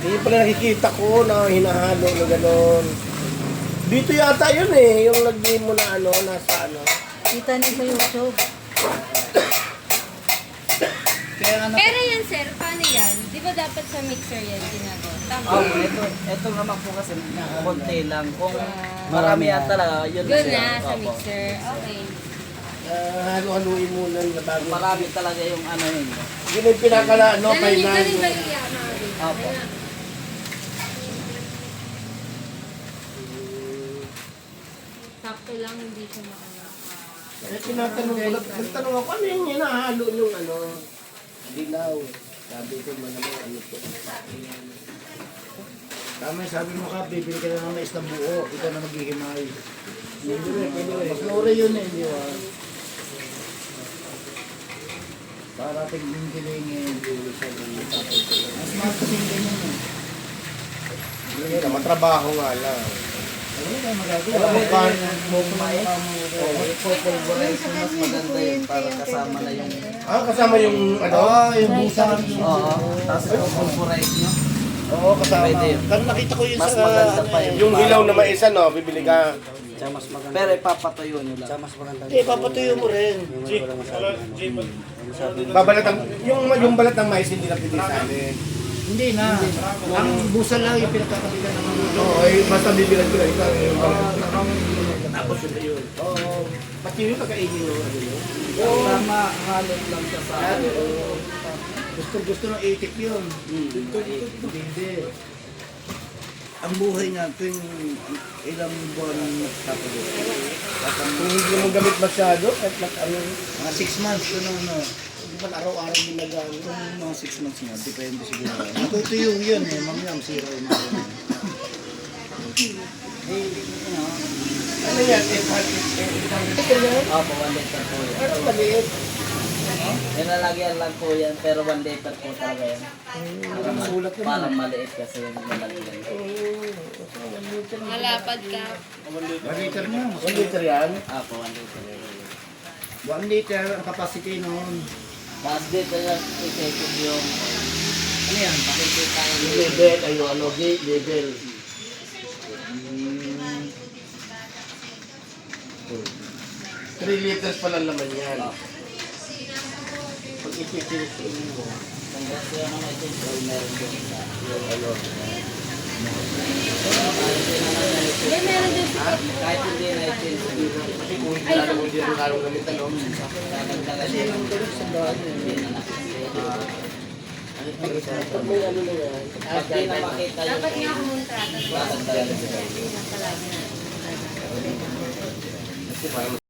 Hindi pala nakikita ko na hinahalo na gano'n. Dito yata yun eh, yung nag-game mo na ano, nasa ano. Kita niyo sa YouTube. Kaya nga Pero yan sir, paano yan? Di ba dapat sa mixer yan ginagawa? Tama. ito naman po kasi konti lang. Kung marami yan talaga, yun Yun siya. na, sa Opo. mixer. Okay. Halo-haluin muna na bago. Marami talaga yung ano yun. Yun yung pinakala, no, Galing final. galing ba yung yama? Opo. Sakto lang, hindi siya makana. Eh, tinatanong ko, nagtanong ako, ano yung hinahalo yung ano, dilaw. Sabi ko, malamang ano po. Tama, sabi mo ka, bibili ka na ng mais na buo, ikaw na maghihimay. Maglore yun eh, di ba? Para tingin kilingin, mas mahal kasing ganyan eh. Hindi na, matrabaho nga lang. Alam mo kan mo kumain? Pulverize mo mas maganda yun para kasama na yung... Kasama yung ano? Yung busan. Oo. Tapos yung pulverize nyo. Oo, kasama. Pwede yun. Pero nakita ko yun Mas sa... maganda pa yun. Yung hilaw na mais, ano, bibili ka. Pero ipapatuyo nyo lang. Eh, papatuyo mo rin. Babalat ang... Yung balat ng mais, hindi na pwede sa amin. Hindi na. Ang busa lang yung pinagkakabigan ng mga Oo, eh, basta bibilag ko lang ito. Tapos yun na yun. Oo. Pati yun, kakainin yung ano yun. Tama, halot lang siya sa ano. gusto ng itik yun. Hindi. Ang buhay nga, tuwing ilang buwan tapos. Kung hindi mo gamit masyado, kahit ano, Mga 6 months, ano. hindi man araw-araw ginagamit. Kung mga 6 months nga, depende siguro. Natutuyong yun eh, mamaya zero yung mga ganun. Ano yan? Opo, 1 liter po yan. Parang maliit. Nilalagyan lang po yan, pero 1 liter po talaga yan. Parang maliit kasi yung nilalagyan. Malapad ka. 1 liter nga. 1 liter yan? Opo, 1 liter. 1 liter ang capacity noon. Tapos dito yung i-check yung... Ano yan? Pakikita yung Yung level, ay yung ano, level. 3 liters pala naman yan. Pag ipipilisin mo, Kung gusto yung mga i-check, meron din sa... ano, Hindi, meron din sa Kahit hindi na i-check, kasi kung hindi lalo mo din ang larong gamit, ano, dadagdagan din yung hindi na nakasaya. pag may ano na yan, Pag di na makita yung... dapat nga kumontrata. Dadagdagan din. Palagi na. kasi parang